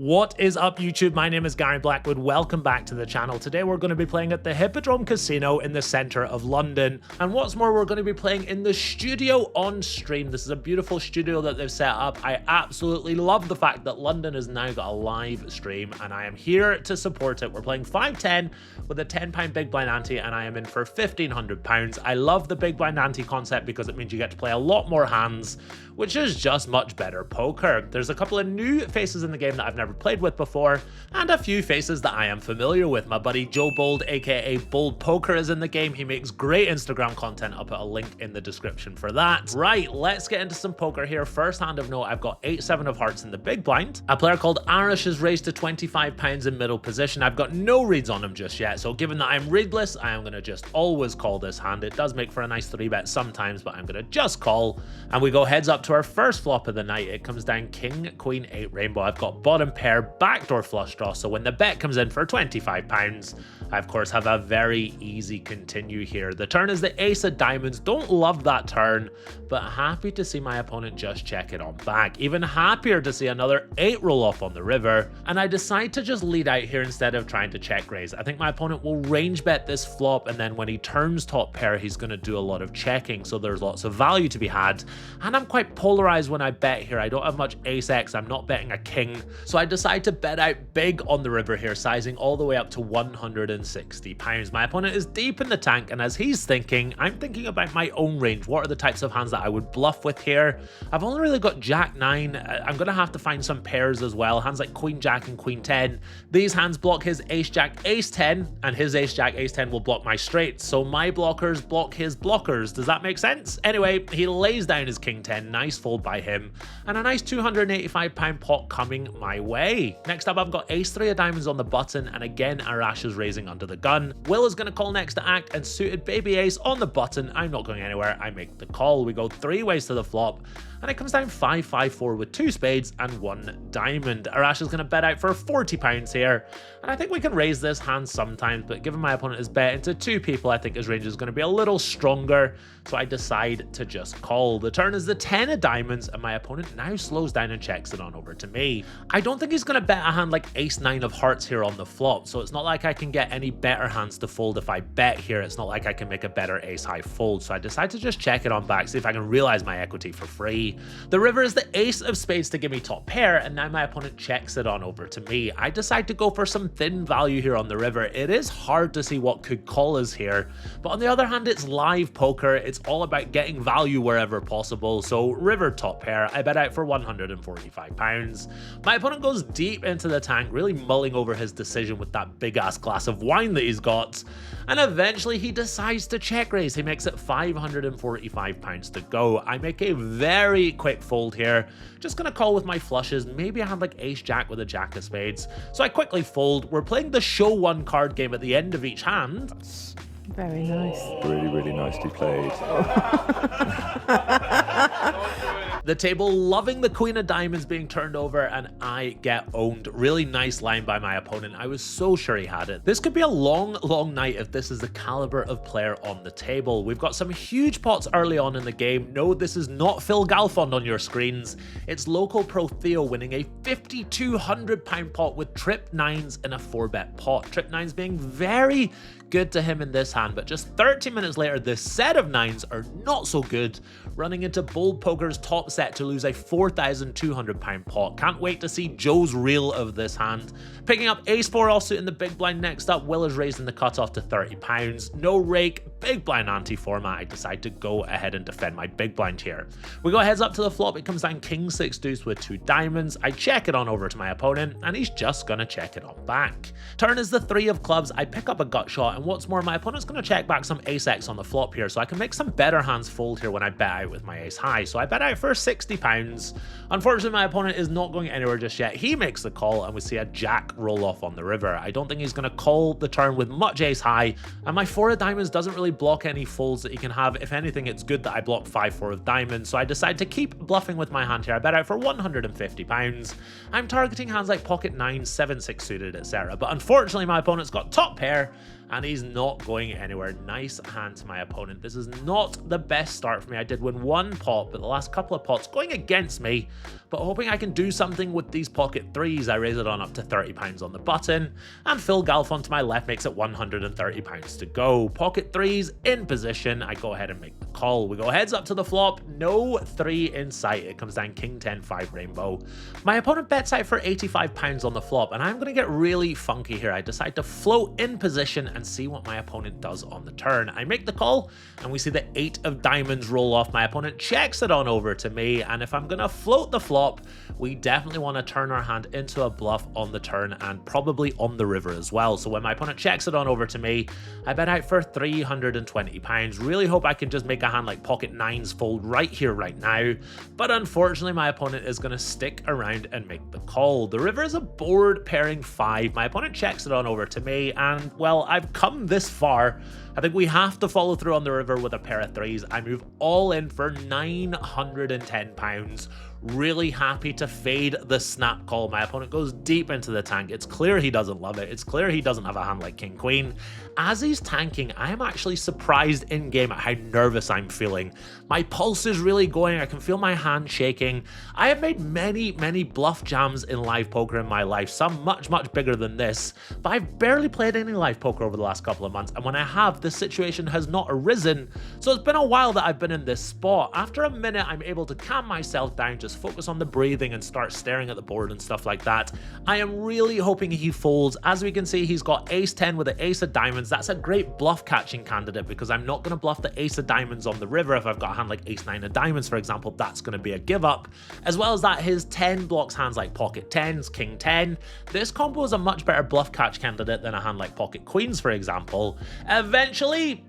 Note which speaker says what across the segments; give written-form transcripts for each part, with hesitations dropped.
Speaker 1: What is up, YouTube? My name is Gary Blackwood. Welcome back to the channel. Today we're going to be playing at the Hippodrome Casino in the centre of London. And what's more, we're going to be playing in the studio on stream. This is a beautiful studio that they've set up. I absolutely love the fact that London has now got a live stream, and I am here to support it. We're playing 5-10 with a £10 big blind ante, and I am in for £1,500. I love the big blind ante concept because it means you get to play a lot more hands, which is just much better poker. There's a couple of new faces in the game that I've never played with before, and a few faces that I am familiar with. My buddy Joe Bold, aka Bold Poker, is in the game. He makes great Instagram content. I'll put a link in the description for that. Right, let's get into some poker here. First hand of note, I've got 8-7 of hearts in the big blind. A player called Arish is raised to £25 in middle position. I've got no reads on him just yet, so given that I'm readless, I am going to just always call this hand. It does make for a nice 3-bet sometimes, but I'm going to just call, and we go heads up to our first flop of the night. It comes down King, Queen, 8 rainbow. I've got bottom pair, backdoor flush draw, so when the bet comes in for £25, I of course have a very easy continue here. The turn is the ace of diamonds. Don't love that turn, but happy to see my opponent just check it on back. Even happier to see another 8 roll off on the river, and I decide to just lead out here instead of trying to check raise. I think my opponent will range bet this flop, and then when he turns top pair, he's going to do a lot of checking, so there's lots of value to be had, and I'm quite polarized when I bet here. I don't have much ace-x, I'm not betting a king, so I decide to bet out big on the river here, sizing all the way up to £160. My opponent is deep in the tank, and as he's thinking, I'm thinking about my own range. What are the types of hands that I would bluff with here? I've only really got Jack-9. I'm going to have to find some pairs as well, hands like Queen-Jack and Queen-10. These hands block his Ace-Jack, Ace-10, and his Ace-Jack, Ace-10 will block my straights, so my blockers block his blockers. Does that make sense? Anyway, he lays down his King-10, nice fold by him, and a nice £285 pot coming my way. Next up, I've got Ace-3 of diamonds on the button, and again, Arash is raising under the gun. Will is going to call next to act, and suited baby ace on the button. I'm not going anywhere. I make the call. We go 3 ways to the flop, and it comes down 5-5-4 with 2 spades and 1 diamond. Arash is going to bet out for £40 here, and I think we can raise this hand sometimes, but given my opponent is bet into 2 people, I think his range is going to be a little stronger, so I decide to just call. The turn is the 10 of diamonds, and my opponent now slows down and checks it on over to me. I don't think he's going to bet a hand like Ace-9 of hearts here on the flop, so it's not like I can get any better hands to fold if I bet here. It's not like I can make a better ace-high fold, so I decide to just check it on back, see if I can realize my equity for free. The river is the ace of spades to give me top pair, and now my opponent checks it on over to me. I decide to go for some thin value here on the river. It is hard to see what could call us here, but on the other hand, it's live poker. It's all about getting value wherever possible, so river top pair, I bet out for £145. My opponent goes deep into the tank, really mulling over his decision with that big ass glass of wine that he's got, and eventually he decides to check raise. He makes it £545 to go. I make a very quick fold here, just gonna call with my flushes. Maybe I had like ace-jack with a jack of spades, so I quickly fold. We're playing the show 1 card game at the end of each hand.
Speaker 2: Very nice.
Speaker 3: Really nicely played.
Speaker 1: The table loving the queen of diamonds being turned over, and I get owned. Really nice line by my opponent. I was so sure he had it. This could be a long night if this is the caliber of player on the table. We've got some huge pots early on in the game. No, this is not Phil Galfond on your screens. It's local pro Theo winning a £5,200 pot with trip 9s in a 4-bet pot. Trip 9s being very good to him in this hand, but just 30 minutes later, this set of 9s are not so good, running into Bold Poker's top set to lose a £4,200 pot. Can't wait to see Joe's reel of this hand. Picking up ace-4 offsuit in the big blind. Next up, Will is raising the cutoff to £30. No rake, big blind ante format. I decide to go ahead and defend my big blind here. We go heads up to the flop. It comes down King 6 deuce with 2 diamonds. I check it on over to my opponent, and he's just gonna check it on back. Turn is the 3 of clubs. I pick up a gut shot, and what's more, my opponent's gonna check back some ace-x on the flop here, so I can make some better hands fold here when I bet out with my ace-high. So I bet out for £60. Unfortunately, my opponent is not going anywhere just yet. He makes the call, and we see a jack roll off on the river. I don't think he's gonna call the turn with much ace-high, and my 4 of diamonds doesn't really block any folds that he can have. If anything, it's good that I block 5-4 of diamonds, so I decide to keep bluffing with my hand here. I bet out for £150. I'm targeting hands like pocket 9, 7-6 suited, etc. But unfortunately, my opponent's got top pair, and he's not going anywhere. Nice hand to my opponent. This is not the best start for me. I did win one pot, but the last couple of pots going against me, but hoping I can do something with these pocket threes. I raise it on up to £30 on the button, and Phil Galfond to my left makes it £130 to go. Pocket threes in position. I go ahead and make the call. We go heads up to the flop. No 3 in sight. It comes down king 10 5 rainbow. My opponent bets out for £85 on the flop, and I'm going to get really funky here. I decide to float in position and see what my opponent does on the turn. I make the call, and we see the 8 of diamonds roll off. My opponent checks it on over to me, and if I'm going to float the flop, we definitely want to turn our hand into a bluff on the turn and probably on the river as well. So when my opponent checks it on over to me, I bet out for £320. Really hope I can just make a hand like pocket nines fold right here, right now. But unfortunately, my opponent is going to stick around and make the call. The river is a board pairing 5. My opponent checks it on over to me, and well, I've come this far. I think we have to follow through on the river with a pair of threes. I move all in for £910. Really happy to fade the snap call. My opponent goes deep into the tank. It's clear he doesn't love it. It's clear he doesn't have a hand like king queen. As he's tanking, I am actually surprised in game at how nervous I'm feeling. My pulse is really going. I can feel my hand shaking. I have made many bluff jams in live poker in my life, some much bigger than this, but I've barely played any live poker over the last couple of months, and when I have, this situation has not arisen. So it's been a while that I've been in this spot. After a minute, I'm able to calm myself down, just focus on the breathing and start staring at the board and stuff like that. I am really hoping he folds. As we can see, he's got ace 10 with the ace of diamonds. That's a great bluff catching candidate because I'm not going to bluff the ace of diamonds on the river. If I've got a hand like ace 9 of diamonds, for example, that's going to be a give up. As well as that, his 10 blocks hands like pocket 10s, king 10. This combo is a much better bluff catch candidate than a hand like pocket queens, for example. Eventually,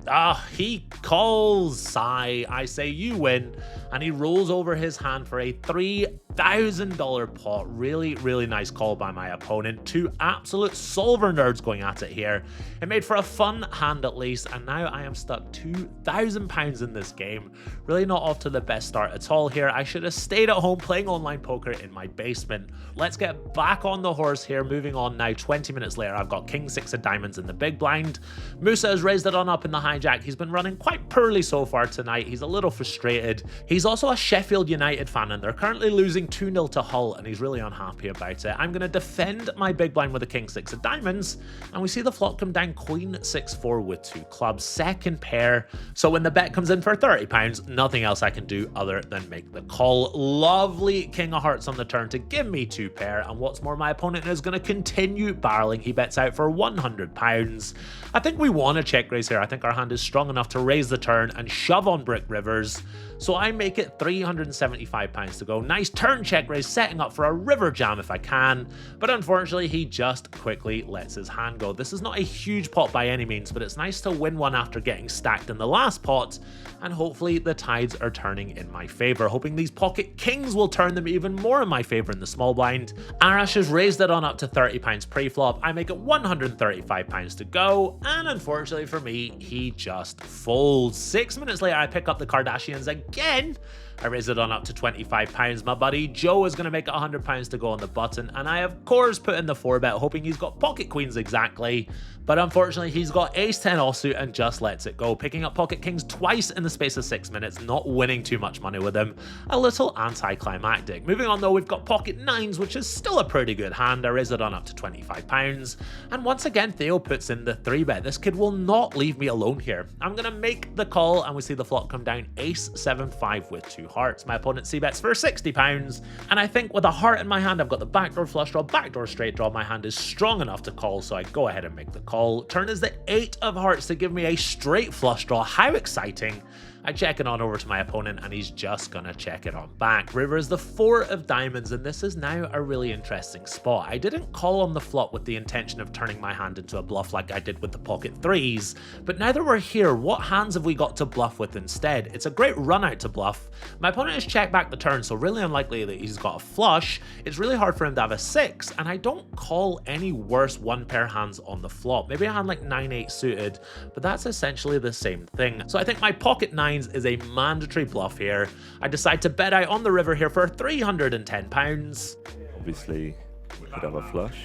Speaker 1: he calls. Sigh. I say you win, and he rolls over his hand for a $3,000 pot. Really nice call by my opponent. 2 absolute solver nerds going at it here. It made for a fun hand at least, and now I am stuck £2,000 in this game. Really not off to the best start at all here. I should have stayed at home playing online poker in my basement. Let's get back on the horse here. Moving on now, 20 minutes later, I've got king 6 of diamonds in the big blind. Musa has raised it on up in the hijack. He's been running quite poorly so far tonight. He's a little frustrated. He's also a Sheffield United fan, and they're currently losing 2-0 to Hull, and he's really unhappy about it. I'm going to defend my big blind with a king 6 of diamonds, and we see the flop come down queen 6-4 with 2 clubs, second pair. So when the bet comes in for £30, nothing else I can do other than make the call. Lovely king of hearts on the turn to give me 2 pair, and what's more, my opponent is going to continue barreling. He bets out for £100. I think we want to check raise here. I think our hand is strong enough to raise the turn and shove on brick rivers. So I make it £375 to go. Nice turn check raise, setting up for a river jam if I can. But unfortunately, he just quickly lets his hand go. This is not a huge pot by any means, but it's nice to win one after getting stacked in the last pot. And hopefully the tides are turning in my favor. Hoping these pocket kings will turn them even more in my favor in the small blind. Arash has raised it on up to £30 pre-flop. I make it £135 to go. And unfortunately for me, he just folds. 6 minutes later, I pick up the Kardashians again. I raise it on up to £25. My buddy Joe is going to make it £100 to go on the button, and I of course put in the 4-bet hoping he's got pocket queens exactly, but unfortunately he's got ace 10 offsuit and just lets it go, picking up pocket kings twice in the space of 6 minutes, not winning too much money with him. A little anticlimactic. Moving on though, we've got pocket nines, which is still a pretty good hand. I raise it on up to £25, and once again Theo puts in the 3-bet. This kid will not leave me alone here. I'm going to make the call, and we see the flop come down ace 7-5 with 2 hearts. My opponent c-bets for £60, and I think with a heart in my hand, I've got the backdoor flush draw, backdoor straight draw. My hand is strong enough to call, so I go ahead and make the call. Turn is the 8 of hearts to give me a straight flush draw. How exciting. I check it on over to my opponent, and he's just gonna check it on back. River is the 4 of diamonds, and this is now a really interesting spot. I didn't call on the flop with the intention of turning my hand into a bluff like I did with the pocket threes, but now that we're here, what hands have we got to bluff with instead? It's a great run out to bluff. My opponent has checked back the turn, so really unlikely that he's got a flush. It's really hard for him to have a 6, and I don't call any worse 1-pair hands on the flop. Maybe a hand like 9-8 suited, but that's essentially the same thing. So I think my pocket 9 is a mandatory bluff here. I decide to bet out on the river here for £310.
Speaker 3: Obviously, could have a flush.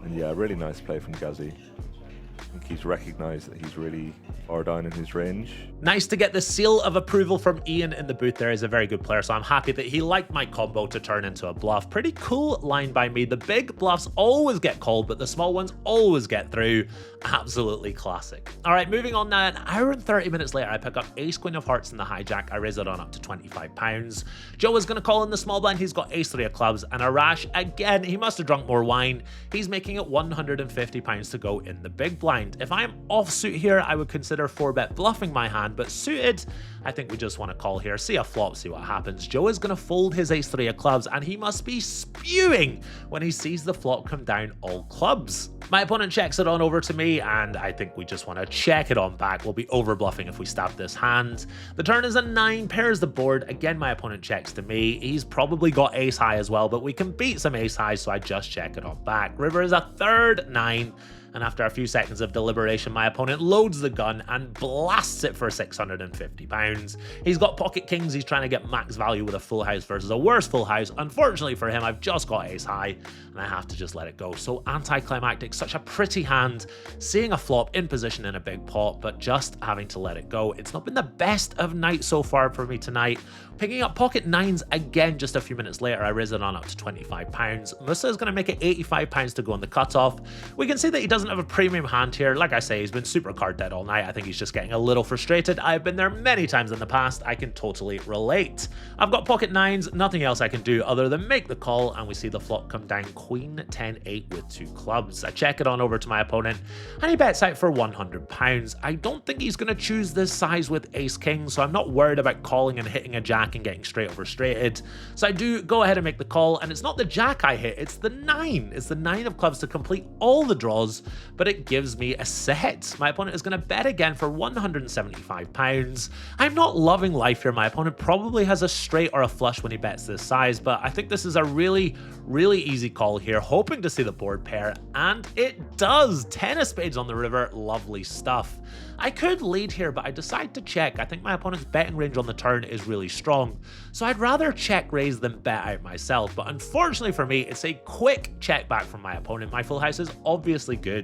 Speaker 3: And yeah, really nice play from Gazzy. I think he's recognised that he's really far down in his range.
Speaker 1: Nice to get the seal of approval from Ian in the booth there. He's a very good player, so I'm happy that he liked my combo to turn into a bluff. Pretty cool line by me. The big bluffs always get called, but the small ones always get through. Absolutely classic. All right, moving on now. An hour and 30 minutes later, I pick up ace queen of hearts in the hijack. I raise it on up to £25. Joe is going to call in the small blind. He's got ace 3 of clubs and a rash. Again, he must have drunk more wine. He's making it £150 to go in the big blind. If I am offsuit here, I would consider 4-bet bluffing my hand, but suited, I think we just want to call here, see a flop, see what happens. Joe is going to fold his ace 3 of clubs, and he must be spewing when he sees the flop come down all clubs. My opponent checks it on over to me, and I think we just want to check it on back. We'll be over bluffing if we stab this hand. The turn is a 9, pairs the board. Again, my opponent checks to me. He's probably got ace high as well, but we can beat some ace high, so I just check it on back. River is a third 9. And after a few seconds of deliberation, my opponent loads the gun and blasts it for £650. He's got pocket kings. He's trying to get max value with a full house versus a worse full house. Unfortunately for him, I've just got ace high, and I have to just let it go. So anticlimactic, such a pretty hand, seeing a flop in position in a big pot, but just having to let it go. It's not been the best of nights so far for me tonight. Picking up pocket 9s again just a few minutes later, I raise it on up to £25. Musa is going to make it £85 to go on the cutoff. We can see that he doesn't have a premium hand here. Like I say, he's been super card dead all night. I think he's just getting a little frustrated. I've been there many times in the past. I can totally relate. I've got pocket 9s, nothing else I can do other than make the call, and we see the flop come down queen 10-8 with 2 clubs. I check it on over to my opponent, and he bets out for £100. I don't think he's going to choose this size with ace king, so I'm not worried about calling and hitting a jack and getting straight over straighted. So I do go ahead and make the call, and it's not the jack I hit, it's the 9. It's the 9 of clubs to complete all the draws, but it gives me a set. My opponent is going to bet again for £175. I'm not loving life here. My opponent probably has a straight or a flush when he bets this size, but I think this is a really easy call here, hoping to see the board pair, and it does. 10 of spades on the river, lovely stuff. I could lead here, but I decide to check. I think my opponent's betting range on the turn is really strong, so I'd rather check raise than bet out myself, but unfortunately for me, it's a quick check back from my opponent. My full house is obviously good.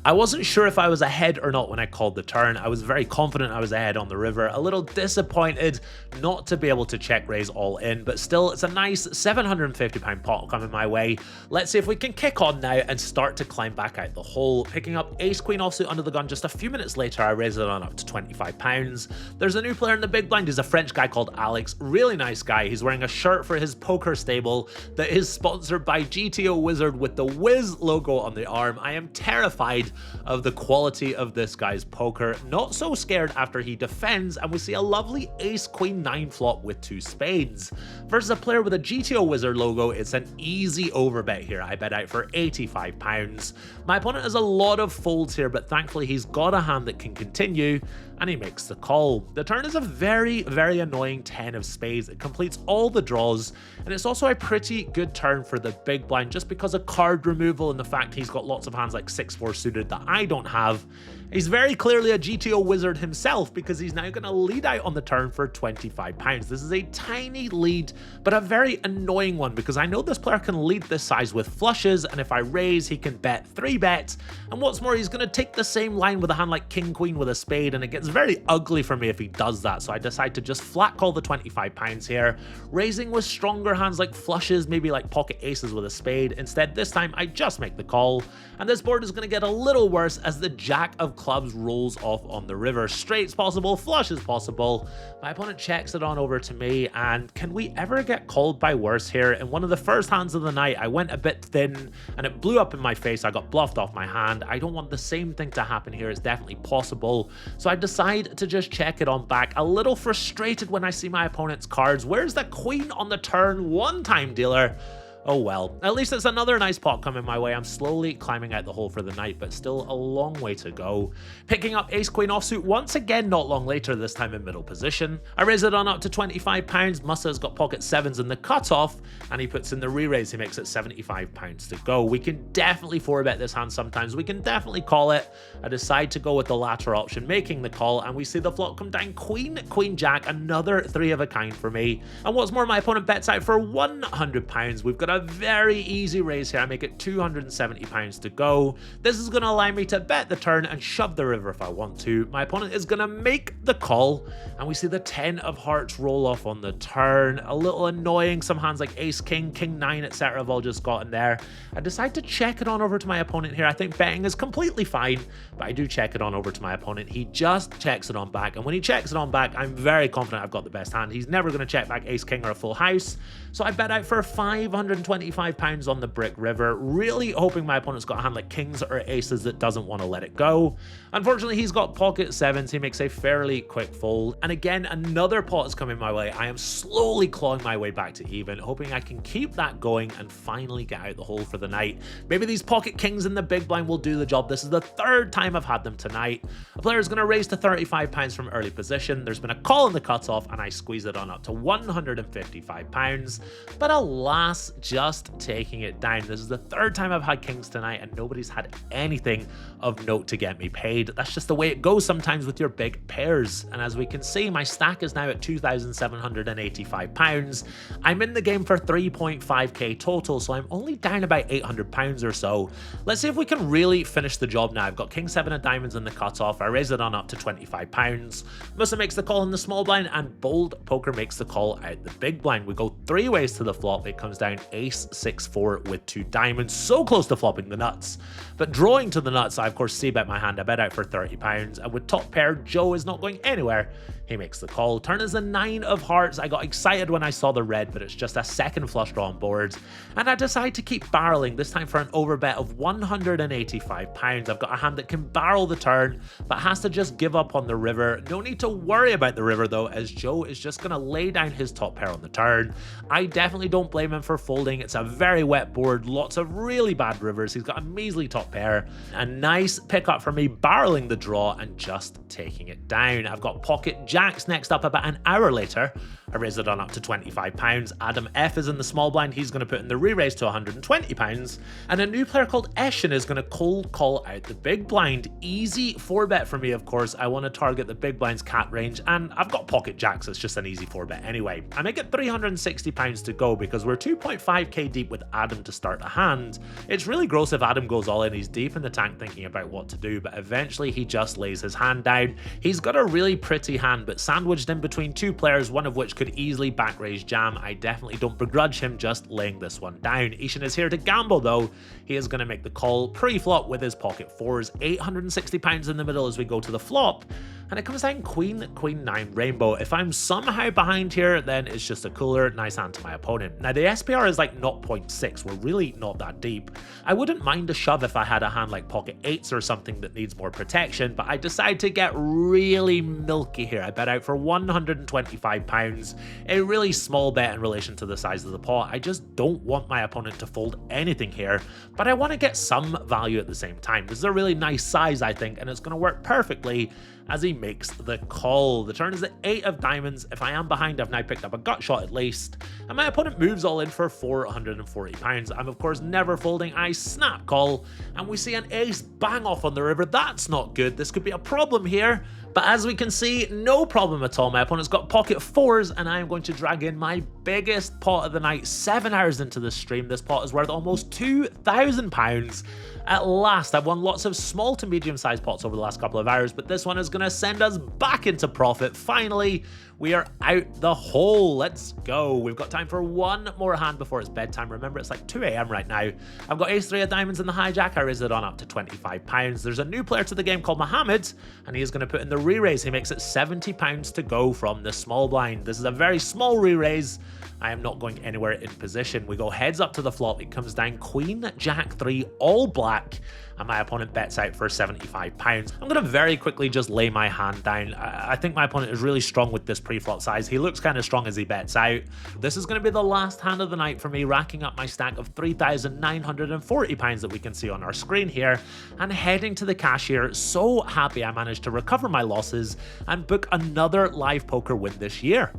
Speaker 1: I wasn't sure if I was ahead or not when I called the turn. I was very confident I was ahead on the river, a little disappointed not to be able to check raise all in, but still, it's a nice £750 pot coming my way. Let's see if we can kick on now and start to climb back out the hole. Picking up ace queen offsuit under the gun just a few minutes later, I raise it on up to £25. There's a new player in the big blind. He's a French guy called Alex. Really nice guy. He's wearing a shirt for his poker stable that is sponsored by GTO Wizard with the Wiz logo on the arm. I am terrified of the quality of this guy's poker. Not so scared after he defends, and we see a lovely ace queen 9 flop with 2 spades. Versus a player with a GTO Wizard logo, it's an easy overbet here. I bet out for £85. My opponent has a lot of folds here, but thankfully he's got a hand that can continue, and he makes the call. The turn is a very annoying 10 of spades. It completes all the draws, and it's also a pretty good turn for the big blind just because of card removal and the fact he's got lots of hands like 6-4 suited that I don't have. He's very clearly a GTO wizard himself because he's now going to lead out on the turn for £25. This is a tiny lead, but a very annoying one because I know this player can lead this size with flushes, and if I raise, he can bet 3 bets. And what's more, he's going to take the same line with a hand like king queen with a spade, and it gets very ugly for me if he does that. So I decide to just flat call the £25 here, raising with stronger hands like flushes, maybe like pocket aces with a spade. Instead, this time I just make the call, and this board is going to get a little worse as the jack of clubs rolls off on the river. Straight's possible, flush is possible. My opponent checks it on over to me, and can we ever get called by worse here? In one of the first hands of the night, I went a bit thin and it blew up in my face. I got bluffed off my hand. I don't want the same thing to happen here. It's definitely possible. So I decide to just check it on back. A little frustrated when I see my opponent's cards. Where's the queen on the turn? One-time dealer. Oh well, at least it's another nice pot coming my way. I'm slowly climbing out the hole for the night, but still a long way to go. Picking up ace queen offsuit once again not long later, this time in middle position. I raise it on up to £25. Musa's got pocket 7s in the cutoff, and he puts in the re-raise. He makes it £75 to go. We can definitely 4-bet this hand sometimes. We can definitely call it. I decide to go with the latter option, making the call, and we see the flop come down queen, queen, jack, another 3 of a kind for me. And what's more, my opponent bets out for £100. We've got a a very easy raise here. I make it £270 to go. This is going to allow me to bet the turn and shove the river if I want to. My opponent is going to make the call, and we see the 10 of hearts roll off on the turn. A little annoying. Some hands like ace, king, king 9, etc. have all just gotten there. I decide to check it on over to my opponent here. I think betting is completely fine, but I do check it on over to my opponent. He just checks it on back, and when he checks it on back, I'm very confident I've got the best hand. He's never going to check back ace, king, or a full house, so I bet out for £525 on the brick river, really hoping my opponent's got a hand like kings or aces that doesn't want to let it go. Unfortunately, he's got pocket sevens. He makes a fairly quick fold, and again, another pot is coming my way. I am slowly clawing my way back to even, hoping I can keep that going and finally get out the hole for the night. Maybe these pocket kings in the big blind will do the job. This is the third time I've had them tonight. A player is going to raise to £35 from early position. There's been a call in the cutoff, and I squeeze it on up to £155. But alas, just taking it down. This is the third time I've had kings tonight, and nobody's had anything of note to get me paid. That's just the way it goes sometimes with your big pairs. And as we can see, my stack is now at £2,785. I'm in the game for 3.5k total, so I'm only down about £800 or so. Let's see if we can really finish the job now. I've got king 7 of diamonds in the cutoff. I raise it on up to £25. Musa makes the call in the small blind, and bold poker makes the call out the big blind. We go 3 ways to the flop. It comes down ace 6-4 with 2 diamonds, so close to flopping the nuts. But drawing to the nuts, I of course c-bet my hand. I bet out for £30, and with top pair, Joe is not going anywhere. He makes the call. Turn is a 9 of hearts. I got excited when I saw the red, but it's just a second flush draw on board, and I decide to keep barreling, this time for an overbet of £185. I've got a hand that can barrel the turn, but has to just give up on the river. No need to worry about the river though, as Joe is just going to lay down his top pair on the turn. I definitely don't blame him for folding. It's a very wet board, lots of really bad rivers. He's got a measly top pair. A nice pickup for me, barreling the draw and just taking it down. I've got pocket jacks next up about an hour later. I raise it on up to £25. Adam F is in the small blind. He's going to put in the re-raise to £120. And a new player called Eshin is going to cold call out the big blind. Easy 4-bet for me, of course. I want to target the big blind's cat range, and I've got pocket jacks. It's just an easy 4-bet anyway. I make it £360 to go because we're 2.5k deep with Adam to start a hand. It's really gross if Adam goes all in. He's deep in the tank thinking about what to do, but eventually he just lays his hand down. He's got a really pretty hand, but sandwiched in between 2 players, one of which could easily back raise jam. I definitely don't begrudge him just laying this one down. Ishan is here to gamble though. He is going to make the call pre-flop with his pocket 4s. £860 in the middle as we go to the flop, and it comes down queen, queen 9 rainbow. If I'm somehow behind here, then it's just a cooler, nice hand to my opponent. Now the SPR is like 0.6. We're really not that deep. I wouldn't mind a shove if I had a hand like pocket 8s or something that needs more protection, but I decide to get really milky here. I bet out for £125. A really small bet in relation to the size of the pot. I just don't want my opponent to fold anything here, but I want to get some value at the same time. This is a really nice size, I think, and it's going to work perfectly as he makes the call. The turn is the 8 of diamonds. If I am behind, I've now picked up a gut shot at least, and my opponent moves all in for £440. I'm of course never folding. I snap call, and we see an ace bang off on the river. That's not good. This could be a problem here. But as we can see, no problem at all. My opponent's got pocket 4s, and I am going to drag in my biggest pot of the night 7 hours into the stream. This pot is worth almost £2,000. At last, I've won lots of small to medium-sized pots over the last couple of hours, but this one is going to send us back into profit. Finally, we are out the hole. Let's go. We've got time for one more hand before it's bedtime. Remember, it's like 2 a.m. right now. I've got ace 3 of diamonds in the hijack. I raise it on up to £25. There's a new player to the game called Mohammed, and he is going to put in the re-raise. He makes it £70 to go from the small blind. This is a very small re-raise. I am not going anywhere in position. We go heads up to the flop. It comes down queen, jack 3, all black, and my opponent bets out for £75. I'm going to very quickly just lay my hand down. I think my opponent is really strong with this pre-flop size. He looks kind of strong as he bets out. This is going to be the last hand of the night for me, racking up my stack of £3,940 that we can see on our screen here, and heading to the cashier. So happy I managed to recover my losses and book another live poker win this year.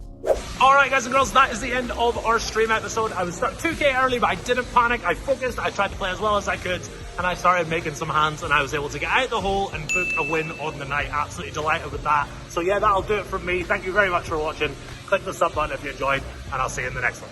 Speaker 1: Alright guys and girls, that is the end of our stream episode. I was stuck 2k early, but I didn't panic. I focused, I tried to play as well as I could, and I started making some hands, and I was able to get out the hole and book a win on the night. Absolutely delighted with that. So yeah, that'll do it from me. Thank you very much for watching. Click the sub button if you enjoyed, and I'll see you in the next one.